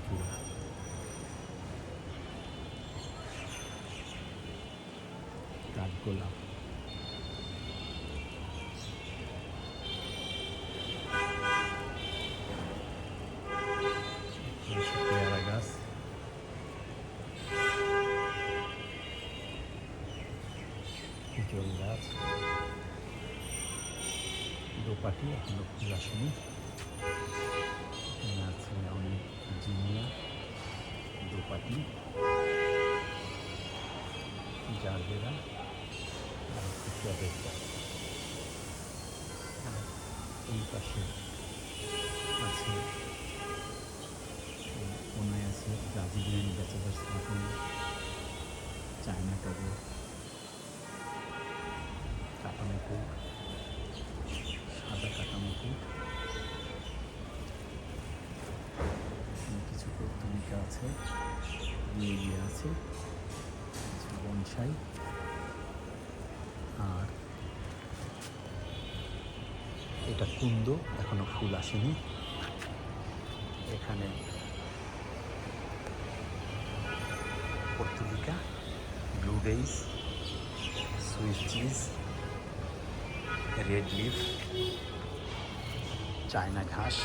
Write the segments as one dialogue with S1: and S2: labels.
S1: কৃষ্ণচূড়া, কাঠগোলাপ, পেয়ারা গাছ, খেজুর গাছ, দোপাটি এখনো ফুল আসেনি। এখানে আছে অনেক জিনিয়া, দোপাটি, জারবেরা আর টবের গাছ। এই পাশে আছে কোনায় আছে ব্রাজিলিয়ান ব্যাচেলার্স কার্টুন, চায়না টগর, কাটামুকুট, সাদা কাটামুকুট, কিছু পর্তুলিকা আছে, লিলিয়া আছে, কিছু বনসাই, আর এটা কুন্দ, এখনো ফুল আসেনি। এখানে portulaca, blue days, Swiss cheese, red leaf, China ঘাস,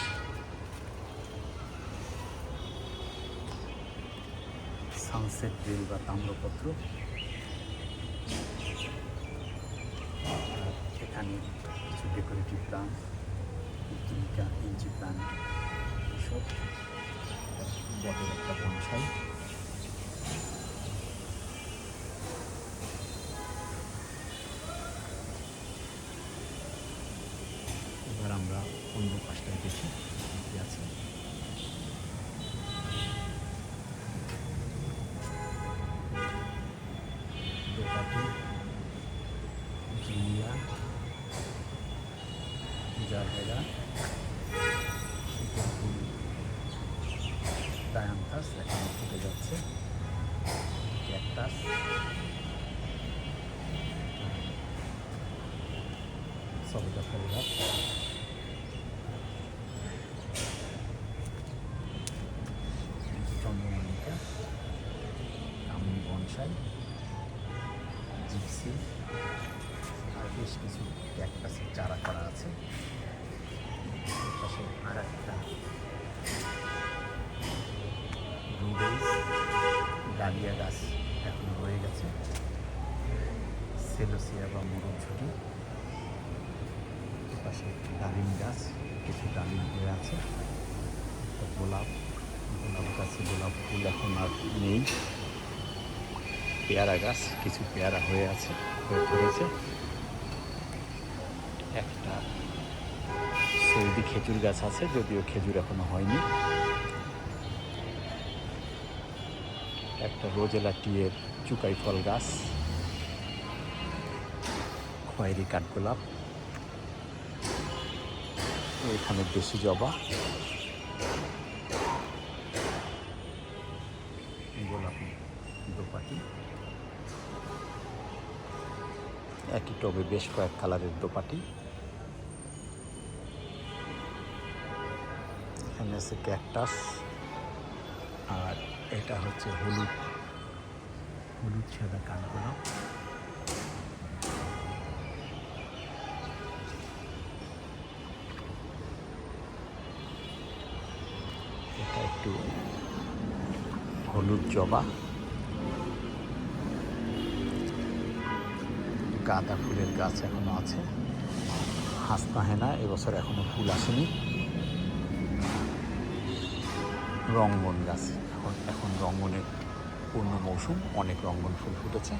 S1: সানসেট বেল বা তাম্রপত্র। আর এখানে কিছু ডেকোরেটিভ প্লান্ট, পর্তুলিকা, ইঞ্চি প্লান্ট, সব বটের একটা বনসাই। এবার আমরা অন্য পাশটায় দেখি কি আছে। দোপাটি, জিনিয়া, জারবেরা, ফুল, ডায়ান্থাস এখন ফুটে যাচ্ছে, ক্যাকটাস, সবেদা ফল গাছ, চন্দ্রমল্লিকা, কামিনী বনসাই, জিপসি, আর বেশ কিছু ক্যাকটাসের চারা করা আছে। পাশে আর একটা ব্লুবেরিজ, ডালিয়া গাছ এখনো রয়ে গেছে, সেলোসিয়া বা মরুঝুটি। পাশে ডালিম গাছ, কিছু ডালিম হয়ে আছে, গোলাপ, গোলাপ গাছে গোলাপ ফুল এখন আর নেই। পেয়ারা গাছ, কিছু পেয়ারা হয়ে আছে, হয়ে ধরেছে। একটা সৌদি খেজুর গাছ আছে, যদিও খেজুর এখনো হয়নি। একটা রোজেলা টিয়ের চুকাই ফল গাছ, খয়েরি কাঠগোলাপ, এখানে দেশি জবা, গোলাপি দোপাটি, একই টবে বেশ কয়েক কালারের দোপাটি। এখানে আছে ক্যাকটাস, আর এটা হচ্ছে হলুদ হলুদ সাদা কাঠগোলাপ। এটা একটু হলুদ জবা, গাঁদা ফুলের গাছ এখনো আছে, হাসনাহেনা এবছর এখনো ফুল আসেনি। রঙ্গন গাছ, এখন রঙ্গনের পূর্ণ মৌসুম, অনেক রঙ্গন ফুল ফুটেছে।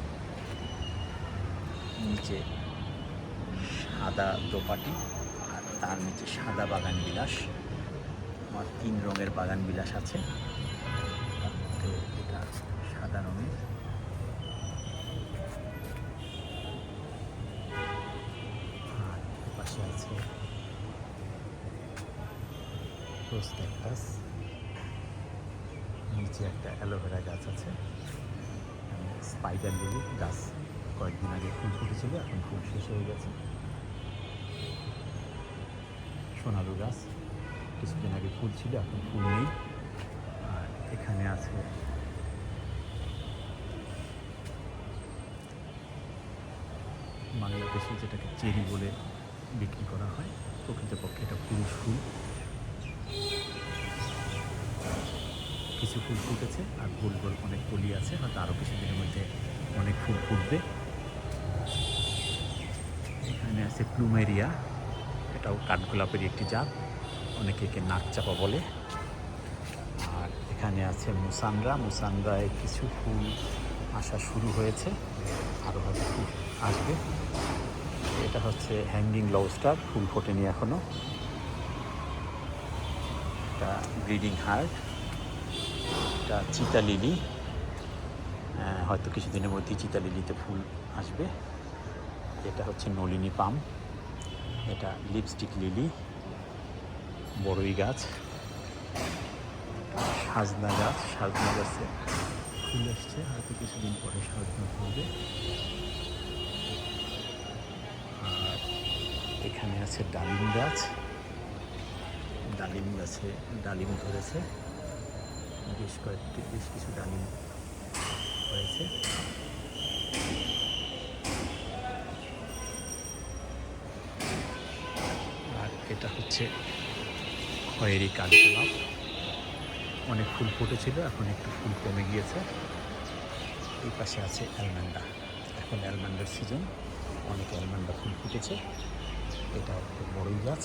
S1: নিচে সাদা দোপাটি, আর তার নিচে সাদা বাগান বিলাস। আমার 3 রঙের বাগান বিলাস আছে, তার মধ্যে এটা সাদা রঙের। আর পাশে আছে রোজ ক্যাকটাস, নিচে একটা অ্যালোভেরা গাছ আছে, স্পাইডার লিলি গাছ কয়েকদিন আগে ফুল ফুটেছিল, এখন ফুল শেষ হয়ে গেছে। সোনালু গাছ কিছুদিন আগে ফুল ছিল, এখন ফুল নেই। আর এখানে আছে বাংলাদেশে যেটাকে চেরি বলে বিক্রি করা হয়, প্রকৃতপক্ষে এটা পুরুষ ফুল। কিছু ফুল ফুটেছে আর গোল গোল অনেক কলি আছে, হয়তো আরও কিছুদিনের মধ্যে অনেক ফুল ফুটবে। এখানে আছে প্লুমেরিয়া, এটাও কাঠগোলাপের একটি জাত, অনেকে একে নাকচাপা বলে। আর এখানে আছে মুসান্ড্রায় কিছু ফুল আসা শুরু হয়েছে, আরও হয়তো ফুল আসবে। এটা হচ্ছে হ্যাঙ্গিং লবস্টার, ফুল ফোটেনি এখনও। এটা ব্রিডিং হার্ট, এটা চিতা লিলি, হয়তো কিছুদিনের মধ্যেই চিতা লিলিতে ফুল আসবে। এটা হচ্ছে নলিনী পাম, এটা লিপস্টিক লিলি, বড়ই গাছ, সাজনা গাছে ফুল এসছে, হয়তো কিছুদিন পরে সাজনা ফুলবে। আর এখানে আছে ডালিম গাছে ডালিম ধরেছে, বেশ কিছু ডালিম হয়েছে। আর এটা হচ্ছে খয়েরি কাঠগোলাপ, অনেক ফুল ফুটেছিল, এখন একটু ফুল কমে গিয়েছে। এই পাশে আছে অ্যালমান্ডা, এখন অ্যালমান্ডার সিজন, অনেক অ্যালমান্ডা ফুল ফুটেছে। এটা একটা বড়ই গাছ।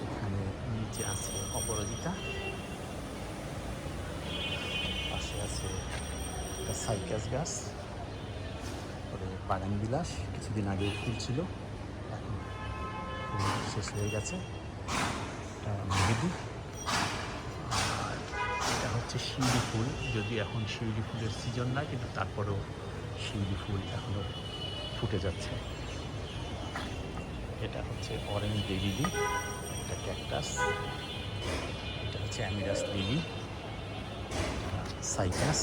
S1: এখানে নিচে আছে অপরাজিতা, পাশে আছে একটা সাইকাস গাছ, তারপরে বাগান বিলাস, কিছুদিন আগেও ফুল ছিল, এখন ফুল শেষ হয়ে গেছে। এটা মেহেদি। আর এটা হচ্ছে শিউলি ফুল, যদি এখন শিউলি ফুলের সিজন না, কিন্তু তারপরেও শিউলি ফুল এখনও ফুটে যাচ্ছে। এটা হচ্ছে অরেঞ্জ লিলি, এটা ক্যাকটাস। এটা হচ্ছে অ্যামিরাস লিলি, সাইকাস।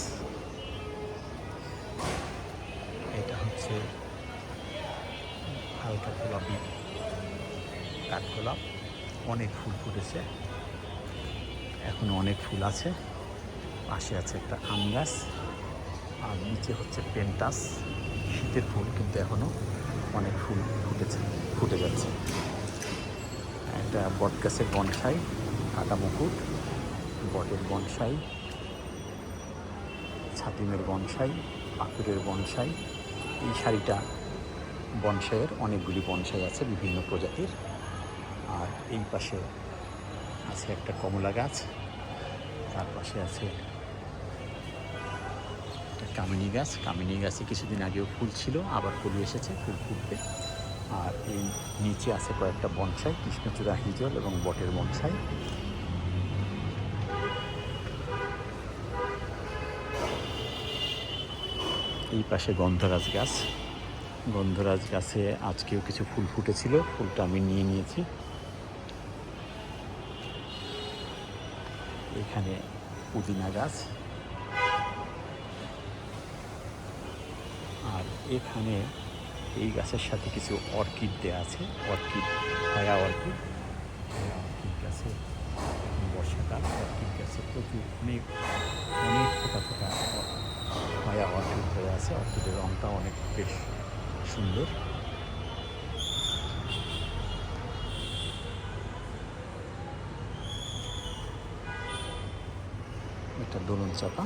S1: এটা হচ্ছে হালকা গোলাপি কাঠগোলাপ, অনেক ফুল ফুটেছে, এখনও অনেক ফুল আছে। পাশে আছে একটা আম গাছ, আর নিচে হচ্ছে পেন্টাস, শীতের ফুল কিন্তু এখনও অনেক ফুল ফুটে যাচ্ছে। একটা বট গাছের বনসাই, কাটা মুকুট, বটের বনসাই, ছাতিমের বনসাই, পাকুড়ের বনসাই। এই সারিটা বনসাইয়ের অনেকগুলি বনসাই আছে বিভিন্ন প্রজাতির। আর এই পাশে আছে একটা কমলা গাছ, তার পাশে আছে একটা কামিনী গাছে কিছুদিন আগেও ফুল ছিল, আবার ফুল এসেছে, ফুল ফুটবে। আর এই নিচে আছে কয়েকটা বনসাই, কৃষ্ণচূড়া হিজল এবং বটের বনসাই। এই পাশে গন্ধরাজ গাছে আজকেও কিছু ফুল ফুটেছিল, ফুলটা আমি নিয়ে নিয়েছি। এখানে পুদিনা গাছ, আর এখানে এই গাছের সাথে কিছু অর্কিড দেওয়া আছে, হায়া অর্কিড গাছে বর্ষাকাল, অর্কিড গাছে প্রচুর অনেক ফোটা হায়া অর্কিড হয়ে আছে। অর্কিডের রঙটা অনেক বেশ সুন্দর। এটা দোলন চাপা,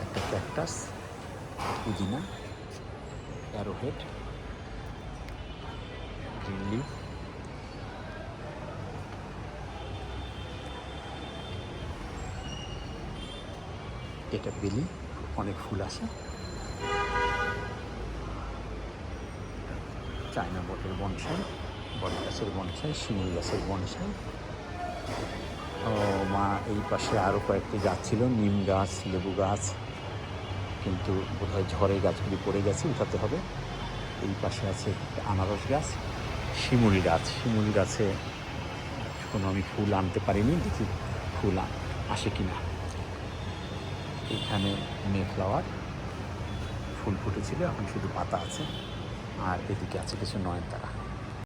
S1: একটা ক্যাকটাস, পুদিনা, অ্যারোহেড, গ্রিন লিফ, এটা বেলি, অনেক ফুল আসে। চায়না বটের বনসাই, বট গাছের বনসাই, শিমুল গাছের বনসাই। ও মা, এই পাশে আরও কয়েকটি গাছ ছিল, নিম গাছ, লেবু গাছ, কিন্তু বোধহয় ঝড়ে গাছগুলি পড়ে গেছে, উঠাতে হবে। এই পাশে আছে একটা আনারস গাছ, শিমুল গাছে কোনো আমি ফুল আনতে পারিনি, দেখি ফুল আসে কিনা। এখানে মেফ্লাওয়ার, ফুল ফুটেছিল, এখন শুধু পাতা আছে। আর এদিকে আছে কিছু নয়নতারা।